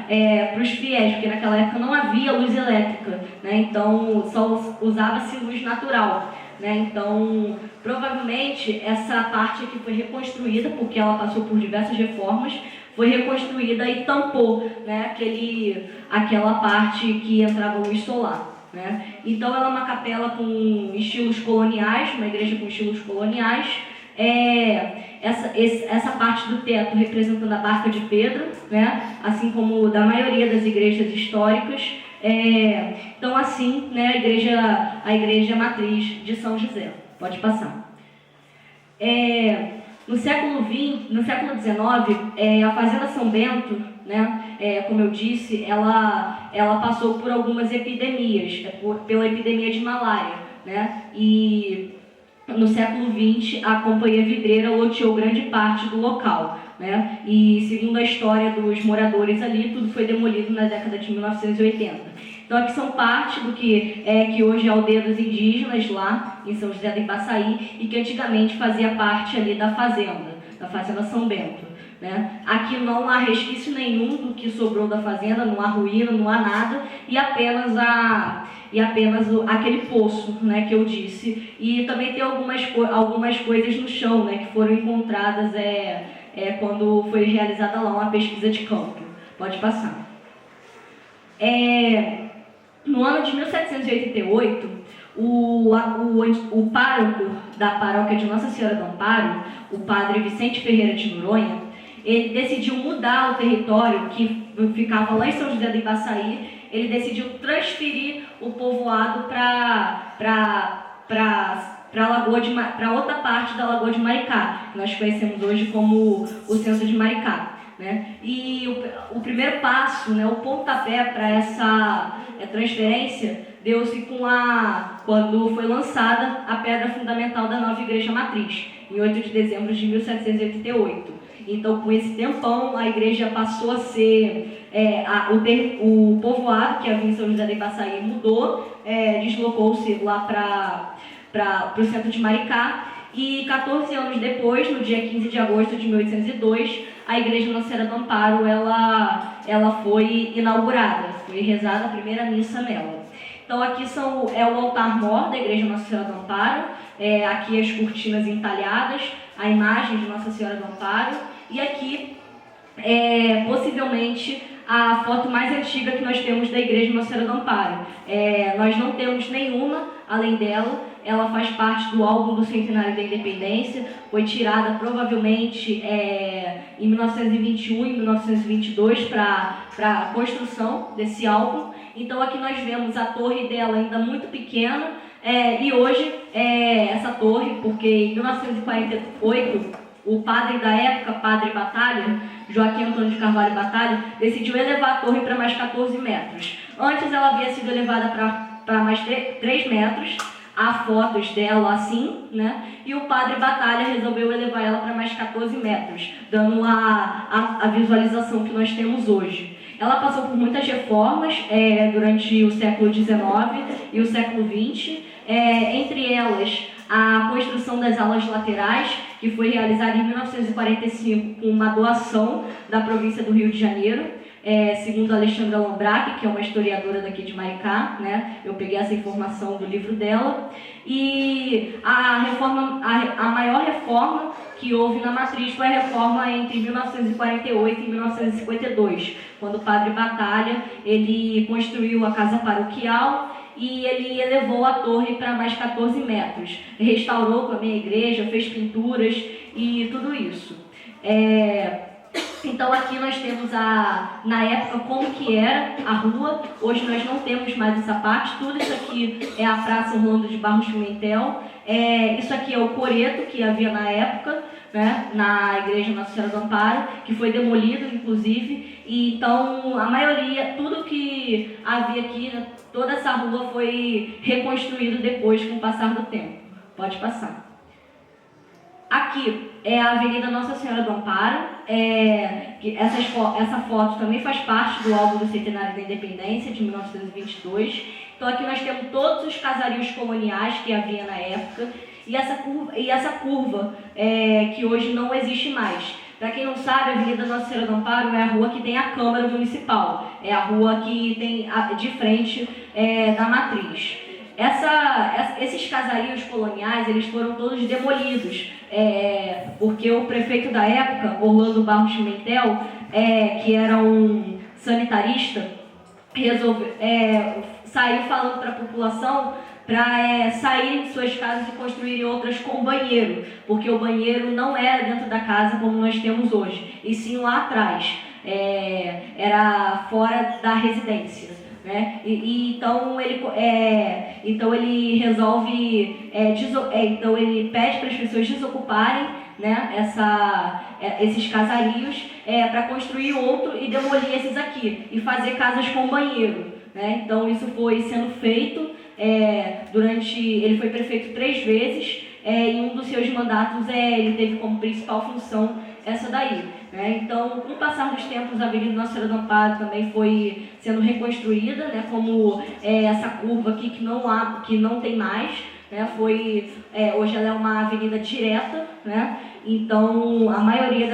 Speaker 1: os fiéis, porque naquela época não havia luz elétrica, né? Então só usava-se luz natural. Né? Então, provavelmente, essa parte aqui foi reconstruída, porque ela passou por diversas reformas, foi reconstruída e tampou, né, aquela parte que entrava luz solar. Né? Então, ela é uma capela com estilos coloniais, uma igreja com estilos coloniais. Essa parte do teto representando a barca de Pedro, né? Assim como da maioria das igrejas históricas. Então, assim, né, a igreja matriz de São José. Pode passar. No século XIX, a Fazenda São Bento, né, como eu disse, ela passou por algumas epidemias, pela epidemia de malária, né, e no século XX a Companhia Vidreira loteou grande parte do local, né, e segundo a história dos moradores ali, tudo foi demolido na década de 1980. Então aqui são parte do que hoje é a aldeia dos indígenas lá em São José do Ibaçaí e que antigamente fazia parte ali da Fazenda São Bento, né? Aqui não há resquício nenhum do que sobrou da fazenda, não há ruína, não há nada e apenas aquele poço, né, que eu disse, e também tem algumas coisas no chão, né, que foram encontradas quando foi realizada lá uma pesquisa de campo. Pode passar. No ano de 1788, o pároco da paróquia de Nossa Senhora do Amparo, o padre Vicente Ferreira de Noronha, ele decidiu mudar o território que ficava lá em São José do Ibaçaí, ele decidiu transferir o povoado para outra parte da Lagoa de Maricá, que nós conhecemos hoje como o centro de Maricá, né? E o primeiro passo, né, o pontapé para essa transferência deu-se quando foi lançada a pedra fundamental da nova igreja matriz, em 8 de dezembro de 1788. Então, com esse tempão, a igreja passou a ser... o povoado que havia em São José do Ibaçaí mudou, deslocou-se lá para o centro de Maricá, e 14 anos depois, no dia 15 de agosto de 1802, a Igreja Nossa Senhora do Amparo ela foi inaugurada, foi rezada a primeira missa nela. Então aqui é o altar-mor da Igreja Nossa Senhora do Amparo, aqui as cortinas entalhadas, a imagem de Nossa Senhora do Amparo, e aqui possivelmente a foto mais antiga que nós temos da Igreja Nossa Senhora do Amparo. Nós não temos nenhuma além dela. Ela faz parte do álbum do Centenário da Independência, foi tirada provavelmente em 1921 e 1922 para a construção desse álbum. Então aqui nós vemos a torre dela ainda muito pequena, e hoje essa torre, porque em 1948 o padre da época, Padre Batalha, Joaquim Antônio de Carvalho Batalha, decidiu elevar a torre para mais 14 metros. Antes ela havia sido elevada para mais 3 metros, há fotos dela assim, né? E o Padre Batalha resolveu elevar ela para mais 14 metros, dando a visualização que nós temos hoje. Ela passou por muitas reformas durante o século XIX e o século XX, entre elas a construção das alas laterais, que foi realizada em 1945 com uma doação da província do Rio de Janeiro, segundo Alexandra Lombrac, que é uma historiadora daqui de Maricá, né? Eu peguei essa informação do livro dela. E a maior reforma que houve na matriz foi a reforma entre 1948 e 1952, quando o Padre Batalha ele construiu a casa paroquial e ele elevou a torre para mais 14 metros. Restaurou também a igreja, fez pinturas e tudo isso. Então aqui nós temos na época como que era a rua. Hoje nós não temos mais essa parte. Tudo isso aqui é a Praça Orlando de Barros Pimentel. Isso aqui é o coreto que havia na época, né, na Igreja Nossa Senhora do Amparo, que foi demolido inclusive. E, então a maioria, tudo que havia aqui, né, toda essa rua foi reconstruída depois com o passar do tempo. Pode passar. Aqui é a Avenida Nossa Senhora do Amparo, essa foto também faz parte do álbum do Centenário da Independência, de 1922. Então aqui nós temos todos os casarios coloniais que havia na época, e essa curva que hoje não existe mais. Para quem não sabe, a Avenida Nossa Senhora do Amparo é a rua que tem a Câmara Municipal, é a rua que tem de frente da matriz. Esses casarios coloniais, eles foram todos demolidos, porque o prefeito da época, Orlando Barros Pimentel, que era um sanitarista, saiu falando para a população para saírem de suas casas e construírem outras com banheiro, porque o banheiro não era dentro da casa como nós temos hoje, e sim lá atrás, era fora da residência. Né? Então ele resolve, então ele pede para as pessoas desocuparem né, esses casarios para construir outro e demolir esses aqui e fazer casas com banheiro, né? Então isso foi sendo feito ele foi prefeito 3 vezes, em um dos seus mandatos ele teve como principal função essa daí, né? Então, com o passar dos tempos, a Avenida Nossa Senhora do Amparo também foi sendo reconstruída, né? Como essa curva aqui que não tem mais, né? Hoje ela é uma avenida direta, né? Então, a maioria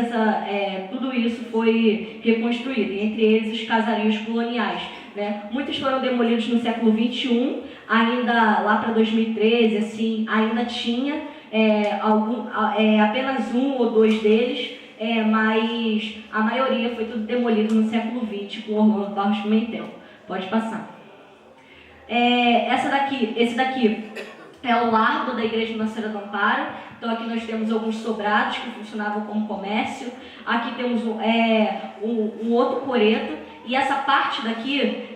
Speaker 1: tudo isso foi reconstruído, entre eles os casarios coloniais, né? Muitos foram demolidos no século XXI, ainda lá para 2013, assim, ainda tinha apenas 1 ou 2 deles, mas a maioria foi tudo demolido no século XX com Orlando Barros Pimentel. Pode passar. Esse daqui é o largo da Igreja Nossa Senhora do Amparo. Então aqui nós temos alguns sobrados que funcionavam como comércio. Aqui temos um outro coreto. E essa parte daqui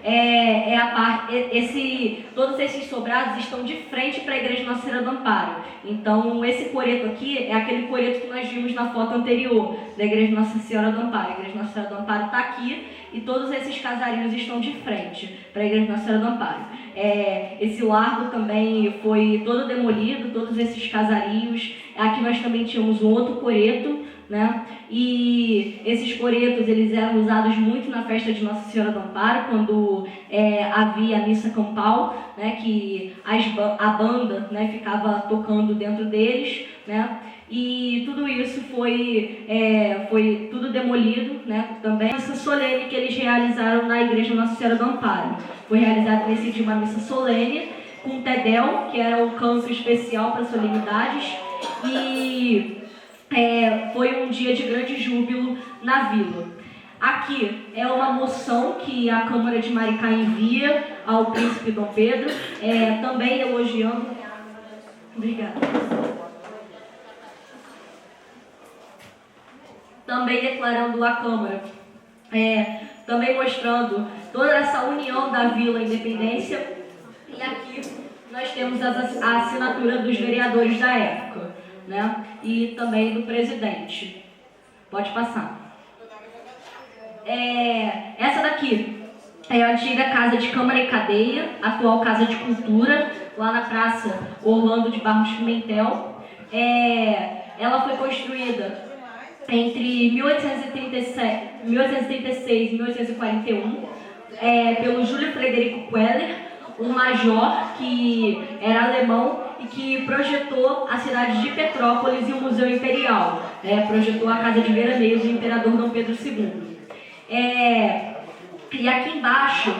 Speaker 1: todos esses sobrados estão de frente para a Igreja Nossa Senhora do Amparo. Então esse coreto aqui é aquele coreto que nós vimos na foto anterior da Igreja Nossa Senhora do Amparo. A Igreja Nossa Senhora do Amparo está aqui e todos esses casarinhos estão de frente para a Igreja Nossa Senhora do Amparo. Esse largo também foi todo demolido, todos esses casarios. Aqui nós também tínhamos um outro coreto, né? E esses coretos eles eram usados muito na festa de Nossa Senhora do Amparo, quando havia a missa campal, né? Que a banda, né, ficava tocando dentro deles, né? E tudo isso foi tudo demolido, né? Também a missa solene que eles realizaram na Igreja Nossa Senhora do Amparo. Foi realizada nesse dia uma missa solene com Tedel, que era o canto especial para solenidades, e foi um dia de grande júbilo na vila. Aqui é uma moção que a Câmara de Maricá envia ao príncipe Dom Pedro, também elogiando. Obrigada. Também declarando a Câmara, também mostrando toda essa união da Vila Independência. E aqui nós temos a assinatura dos vereadores da época, né? E também do presidente. Pode passar. Essa daqui é a antiga Casa de Câmara e Cadeia, atual Casa de Cultura, lá na Praça Orlando de Barros Pimentel. Ela foi construída entre 1836 e 1841, pelo Júlio Frederico Queller, um major que era alemão e que projetou a cidade de Petrópolis e o Museu Imperial. Projetou a Casa de Veraneios do Imperador Dom Pedro II. E aqui embaixo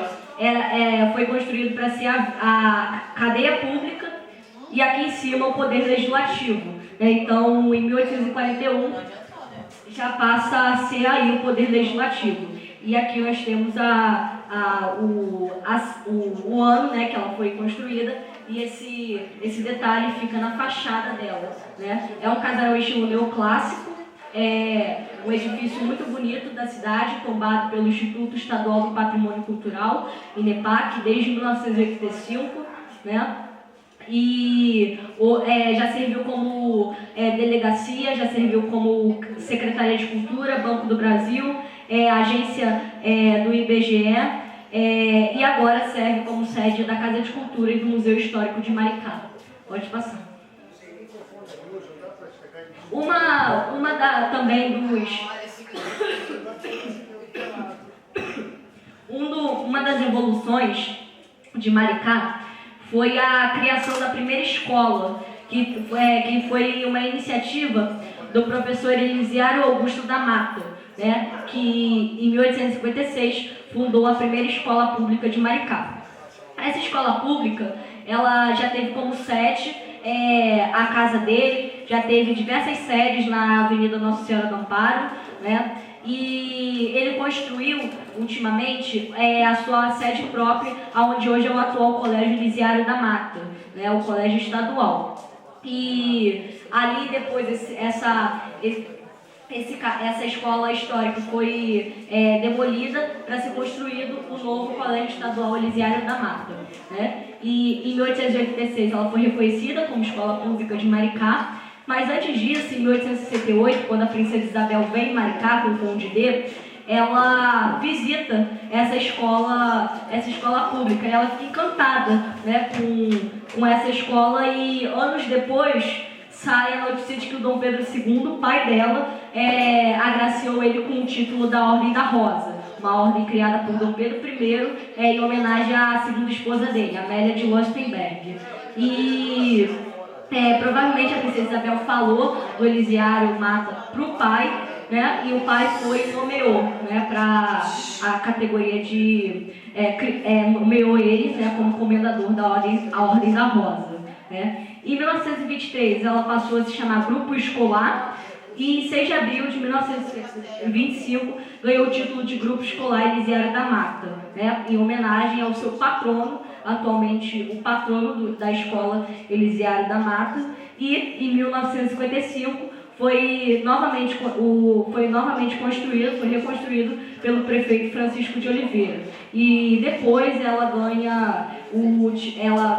Speaker 1: foi construído para ser a cadeia pública e aqui em cima o poder legislativo. Então, em 1841, já passa a ser aí o poder legislativo. E aqui nós temos o ano, né, que ela foi construída, e esse detalhe fica na fachada dela, né? É um casarão estilo neoclássico, um edifício muito bonito da cidade, tombado pelo Instituto Estadual do Patrimônio Cultural, INEPAC, desde 1985, né? E já serviu como delegacia, já serviu como Secretaria de Cultura, Banco do Brasil, agência do IBGE, e agora serve como sede da Casa de Cultura e do Museu Histórico de Maricá. Pode passar. Uma das evoluções de Maricá foi a criação da primeira escola, que foi uma iniciativa do professor Elisiário Augusto da Mata, né, que em 1856 fundou a primeira escola pública de Maricá. Essa escola pública, ela já teve como sede a casa dele, já teve diversas sedes na Avenida Nossa Senhora do Amparo, né? E ele construiu, ultimamente, a sua sede própria, onde hoje é o atual Colégio Elisiário da Mata, né? O colégio estadual. E ali depois essa escola histórica foi demolida para ser construído o novo Colégio Estadual Elisiário da Mata, né? E em 1886 ela foi reconhecida como Escola Pública de Maricá, Mas antes disso, em 1868, quando a princesa Isabel vem em Maricá com o Conde D, ela visita essa escola pública, e ela fica encantada, né, com essa escola, e anos depois sai a notícia de que o Dom Pedro II, o pai dela, agraciou ele com o título da Ordem da Rosa, uma ordem criada por Dom Pedro I em homenagem à segunda esposa dele, Amélia de Lostenberg. E provavelmente a princesa Isabel falou do Elisiário Mata para o pai, né, e o pai foi e nomeou, né, para a categoria de... nomeou ele, né, como comendador da Ordem da Rosa, né. Em 1923, ela passou a se chamar Grupo Escolar, e em 6 de abril de 1925 ganhou o título de Grupo Escolar Elisiário da Mata, né, em homenagem ao seu patrono, atualmente o patrono da escola Elisiário da Mata. E em 1955 foi reconstruído pelo prefeito Francisco de Oliveira. E depois ela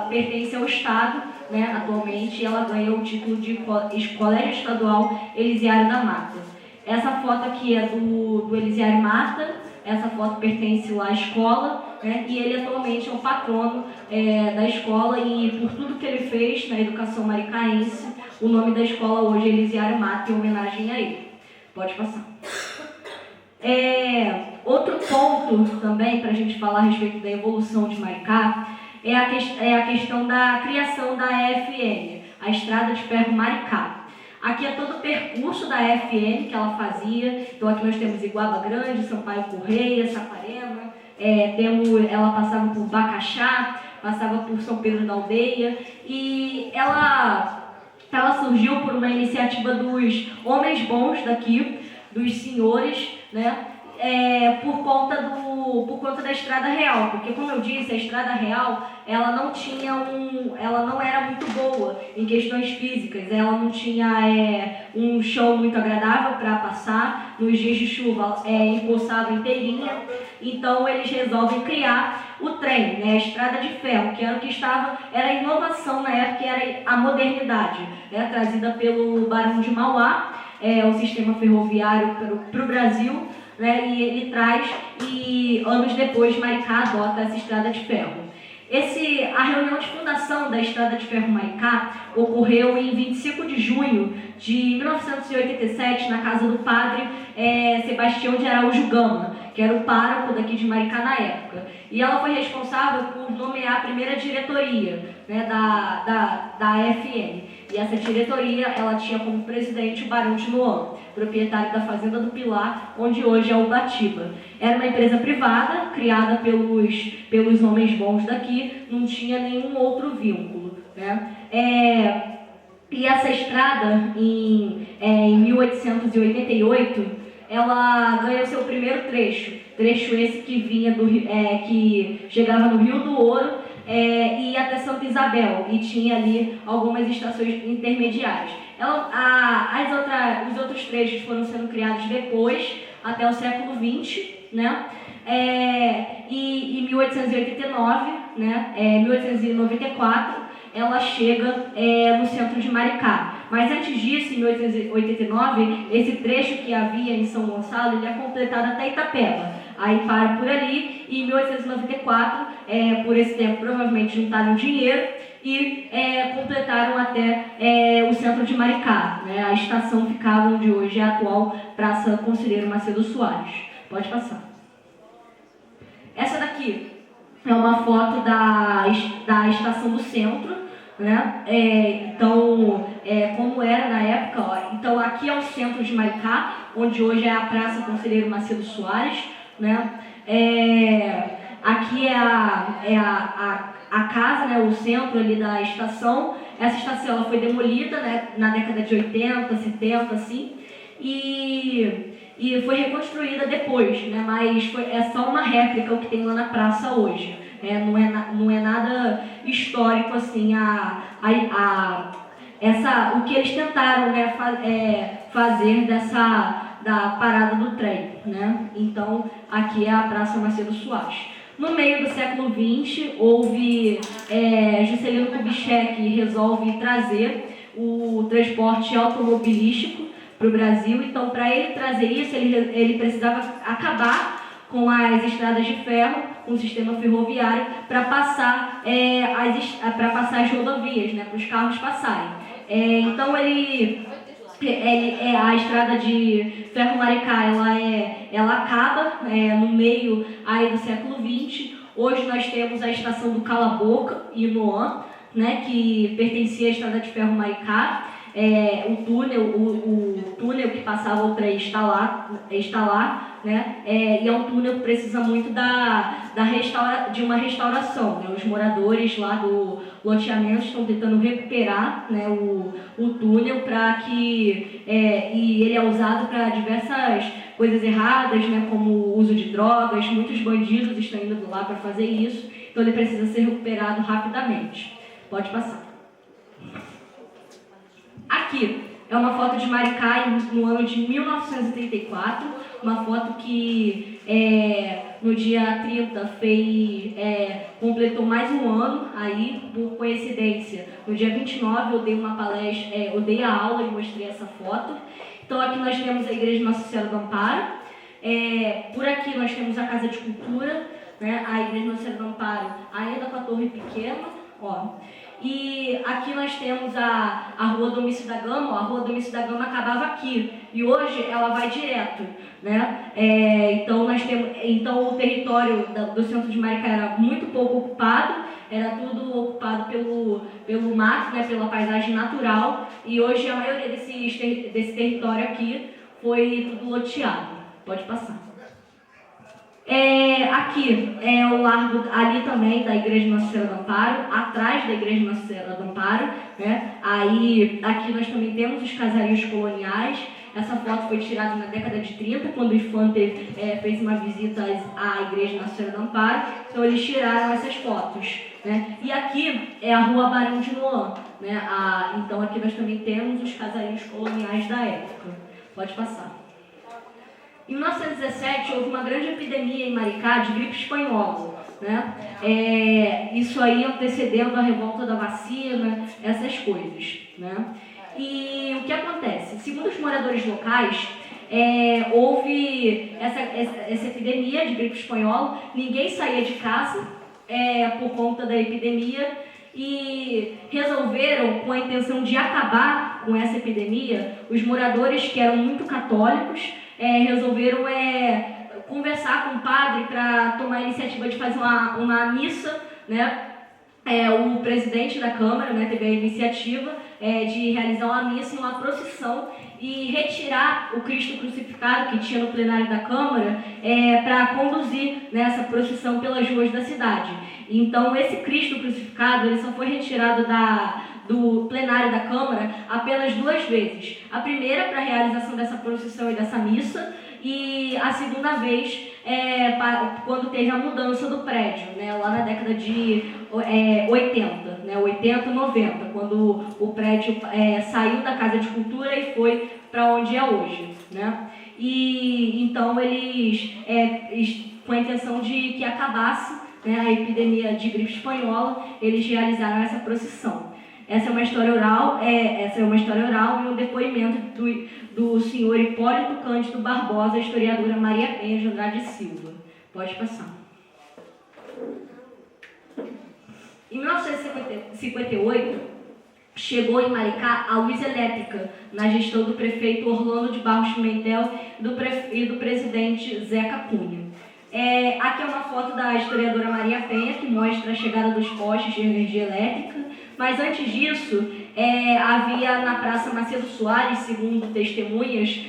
Speaker 1: pertence ao Estado, né, atualmente, ela ganha o título de Colégio Estadual Elisiário da Mata. Essa foto aqui é do Elisiário Mata, essa foto pertence lá à escola, né, e ele atualmente é o patrono da escola, e por tudo que ele fez na educação maricaense, o nome da escola hoje é Elisiário Mata, em homenagem a ele. Pode passar. Outro ponto também, para a gente falar a respeito da evolução de Maricá, é a questão da criação da EFM, a Estrada de Ferro Maricá. Aqui é todo o percurso da EFM que ela fazia. Então aqui nós temos Iguaba Grande, Sampaio Correia, Saquarema, ela passava por Bacaxá, passava por São Pedro da Aldeia, e ela surgiu por uma iniciativa dos homens bons daqui, dos senhores, né? Por conta da Estrada Real, porque, como eu disse, a Estrada Real ela não era muito boa em questões físicas, ela não tinha um chão muito agradável para passar, nos dias de chuva empoçava inteirinha, então eles resolvem criar o trem, né, a Estrada de Ferro, que era o que era a inovação na época, que era a modernidade, né, trazida pelo Barão de Mauá, o sistema ferroviário para o Brasil, né, e ele traz, e anos depois Maricá adota essa Estrada de Ferro. A reunião de fundação da Estrada de Ferro Maricá ocorreu em 25 de junho de 1987 na casa do padre Sebastião de Araújo Gama, que era o pároco daqui de Maricá na época. E ela foi responsável por nomear a primeira diretoria, né, da FM. E essa diretoria ela tinha como presidente o Barão de Noan, proprietário da Fazenda do Pilar, onde hoje é o Ubatiba. Era uma empresa privada, criada pelos homens bons daqui, não tinha nenhum outro vínculo, né? E essa estrada, em 1888, ela ganhou seu primeiro trecho esse que vinha que chegava no Rio do Ouro, e até Santa Isabel, e tinha ali algumas estações intermediárias. Os outros trechos foram sendo criados depois, até o século XX, né? E em 1889, né? 1894, ela chega no centro de Maricá. Mas antes disso, em 1889, esse trecho que havia em São Gonçalo, ele é completado até Itapeba. Aí para por ali, e em 1894, por esse tempo, provavelmente juntaram dinheiro e completaram até o centro de Maricá, né? A estação ficava onde hoje é a atual Praça Conselheiro Macedo Soares. Pode passar. Essa daqui é uma foto da estação do centro, né? Então, como era na época, ó, então aqui é o centro de Maricá, onde hoje é a Praça Conselheiro Macedo Soares, né? Aqui é a casa, né, o centro ali da estação. Essa estação ela foi demolida, né, na década de 80, 70, assim, e foi reconstruída depois, né, mas é só uma réplica o que tem lá na praça hoje. Não é nada histórico assim, o que eles tentaram, né, fazer da parada do trem, né? Então aqui é a Praça Macedo Soares. No meio do século XX houve Juscelino Kubitschek resolve trazer o transporte automobilístico para o Brasil. Então, para ele trazer isso, ele precisava acabar com as estradas de ferro, com o sistema ferroviário, para passar, as rodovias, né, para os carros passarem. Então, a estrada de Ferro-Maricá, ela acaba no meio aí do século XX. Hoje nós temos a estação do Cala-Boca, em Inoã, né, que pertencia à estrada de Ferro-Maricá. O túnel que passava o trem está lá, né? E é um túnel que precisa muito de uma restauração, né? Os moradores lá do loteamento estão tentando recuperar, né, o túnel para que e ele é usado para diversas coisas erradas, né, como o uso de drogas. Muitos bandidos estão indo lá para fazer isso, então ele precisa ser recuperado rapidamente. Pode passar. Aqui é uma foto de Maricá no ano de 1934, uma foto que no dia 30 completou mais um ano, aí, por coincidência. No dia 29 eu dei uma palestra, eu dei a aula e mostrei essa foto. Então aqui nós temos a Igreja Nossa Senhora do Amparo, por aqui nós temos a Casa de Cultura, né, a Igreja Nossa Senhora do Amparo ainda com a torre pequena, ó. E aqui nós temos a Rua Domício da Gama. A Rua Domício da Gama acabava aqui e hoje ela vai direto, né? Então o território do centro de Maricá era muito pouco ocupado, era tudo ocupado pelo mato, né, pela paisagem natural, e hoje a maioria desse território aqui foi tudo loteado. Pode passar. Aqui é o largo ali também da Igreja Nossa Senhora do Amparo, atrás da Igreja Nossa Senhora do Amparo, né? Aí aqui nós também temos os casarios coloniais. Essa foto foi tirada na década de 30, quando o Infante fez uma visita à Igreja Nossa Senhora do Amparo, então eles tiraram essas fotos, né? E aqui é a Rua Barão de Noã, né? Então aqui nós também temos os casarios coloniais da época. Pode passar. Em 1917, houve uma grande epidemia em Maricá de gripe espanhola, né? Isso aí antecedendo a revolta da vacina, essas coisas, né? E o que acontece? Segundo os moradores locais, houve essa epidemia de gripe espanhola, ninguém saía de casa por conta da epidemia, e resolveram, com a intenção de acabar com essa epidemia, os moradores, que eram muito católicos, resolveram conversar com o padre para tomar a iniciativa de fazer uma missa, né? O presidente da Câmara, né, teve a iniciativa de realizar uma missa e uma procissão e retirar o Cristo crucificado que tinha no plenário da Câmara para conduzir nessa procissão pelas ruas da cidade. Então, esse Cristo crucificado ele só foi retirado do plenário da Câmara apenas 2 vezes. A primeira para a realização dessa procissão e dessa missa, e a segunda vez quando teve a mudança do prédio, né, lá na década de 80, né, 80, 90, quando o prédio saiu da Casa de Cultura e foi para onde é hoje, né? E então eles, com a intenção de que acabasse, né, a epidemia de gripe espanhola, eles realizaram essa procissão. Essa é uma história oral e um depoimento do senhor Hipólito Cândido Barbosa, a historiadora Maria Penha de Andrade Silva. Pode passar. Em 1958, chegou em Maricá a luz elétrica, na gestão do prefeito Orlando de Barros Pimentel e do presidente Zeca Cunha. Aqui é uma foto da historiadora Maria Penha, que mostra a chegada dos postes de energia elétrica, mas antes disso, havia na Praça Macedo Soares, segundo testemunhas,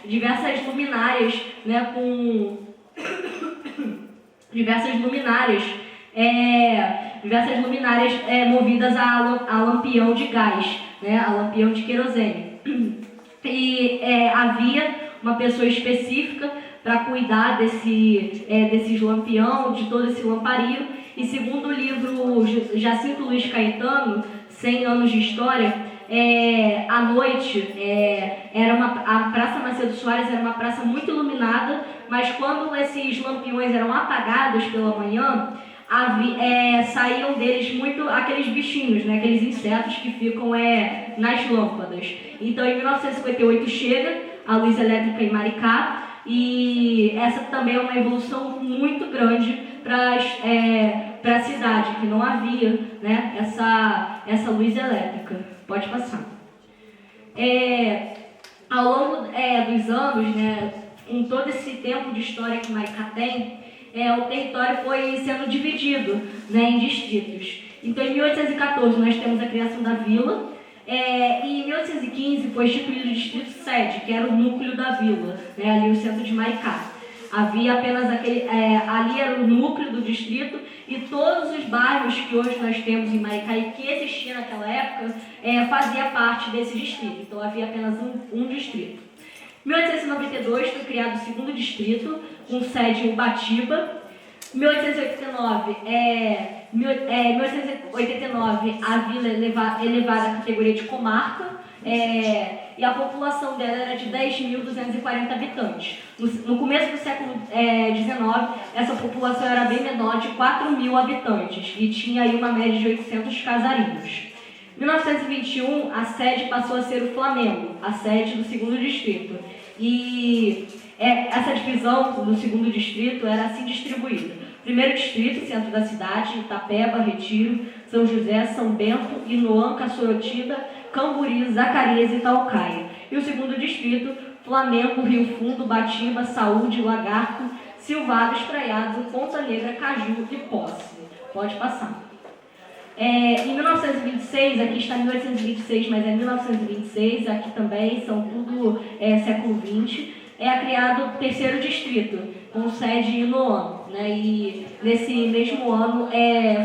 Speaker 1: diversas luminárias, né, com diversas luminárias movidas a lampião de gás, né, a lampião de querosene. E havia uma pessoa específica para cuidar desses lampião, de todo esse lampario. E segundo o livro Jacinto Luiz Caetano, 100 anos de história, à noite, a Praça Macedo Soares era uma praça muito iluminada, mas quando esses lampiões eram apagados pela manhã, saíam deles muito aqueles bichinhos, né, aqueles insetos que ficam nas lâmpadas. Então, em 1958 chega a luz elétrica em Maricá, e essa também é uma evolução muito grande para a cidade, que não havia, né, essa luz elétrica. Pode passar. Ao longo dos anos, né, com todo esse tempo de história que Maricá tem, o território foi sendo dividido, né, em distritos. Então, em 1814, nós temos a criação da vila, e em 1815 foi instituído o distrito sede, que era o núcleo da vila, né, ali o centro de Maricá. Havia apenas ali era o núcleo do distrito, e todos os bairros que hoje nós temos em Maricá e que existia naquela época, fazia parte desse distrito. Então havia apenas um distrito. Em 1892 foi criado o segundo distrito, com sede em Ubatiba. Em 1889 a vila é elevada à categoria de comarca, e a população dela era de 10.240 habitantes. No começo do século XIX, essa população era bem menor, de 4.000 habitantes, e tinha aí uma média de 800 casarinhos. Em 1921, a sede passou a ser o Flamengo, a sede do segundo distrito. E essa divisão do segundo distrito era assim distribuída. Primeiro distrito, centro da cidade, Itapeba, Retiro, São José, São Bento, Inoã, Caçorotiba, Camburi, Zacarias e Taucaia. E o segundo distrito, Flamengo, Rio Fundo, Batiba, Saúde, Lagarto, Silvado, Espraiado, Ponta Negra, Caju e Posse. Pode passar. Em 1926, aqui está 1826, mas é 1926, aqui também são tudo século XX, criado o terceiro distrito, com sede em Inoã, né? E nesse mesmo ano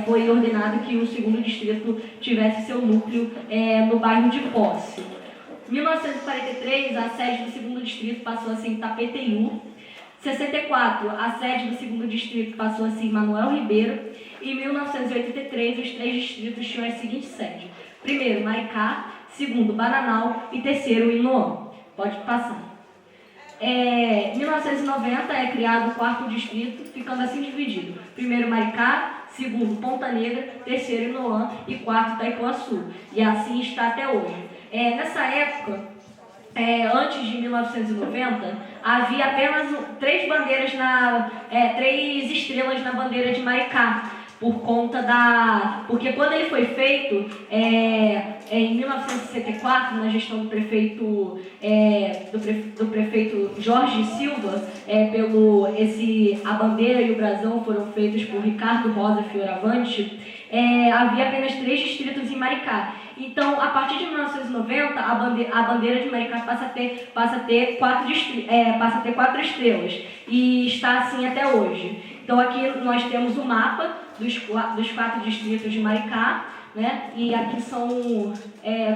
Speaker 1: foi ordenado que o segundo distrito tivesse seu núcleo no bairro de Posse. Em 1943, a sede do segundo distrito passou a ser em Tapeteú. Em 64, a sede do segundo distrito passou a ser em Manuel Ribeiro. E em 1983, os três distritos tinham as seguintes sedes. Primeiro, Maricá. Segundo, Bananal. E terceiro, Inoã. Pode passar. Em 1990 é criado o quarto distrito, ficando assim dividido. Primeiro, Maricá. Segundo, Ponta Negra. Terceiro, Inoã. E quarto, Itaipuaçu. E assim está até hoje. Nessa época, antes de 1990, havia apenas três estrelas na bandeira de Maricá, porque quando ele foi feito, em 1964, na gestão do prefeito Jorge Silva, a bandeira e o brasão foram feitos por Ricardo Rosa Fioravante, havia apenas 3 distritos em Maricá. Então, a partir de 1990, a bandeira de Maricá passa a ter 4 estrelas, e está assim até hoje. Então, aqui nós temos o mapa dos 4 distritos de Maricá, né? E aqui são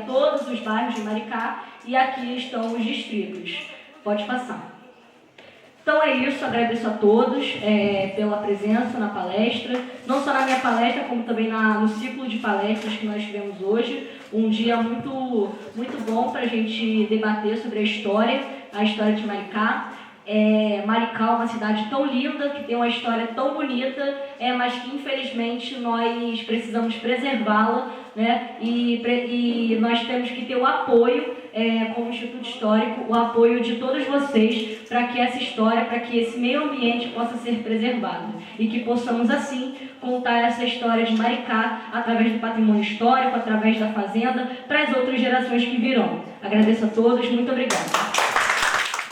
Speaker 1: todos os bairros de Maricá, e aqui estão os distritos. Pode passar. Então é isso, agradeço a todos pela presença na palestra, não só na minha palestra, como também no ciclo de palestras que nós tivemos hoje. Um dia muito, muito bom para a gente debater sobre a história de Maricá. Maricá é uma cidade tão linda, que tem uma história tão bonita, mas que infelizmente nós precisamos preservá-la, né? E nós temos que ter o apoio, como Instituto Histórico, o apoio de todos vocês para que essa história, para que esse meio ambiente possa ser preservado e que possamos assim contar essa história de Maricá através do patrimônio histórico, através da fazenda, para as outras gerações que virão. Agradeço a todos, muito obrigada.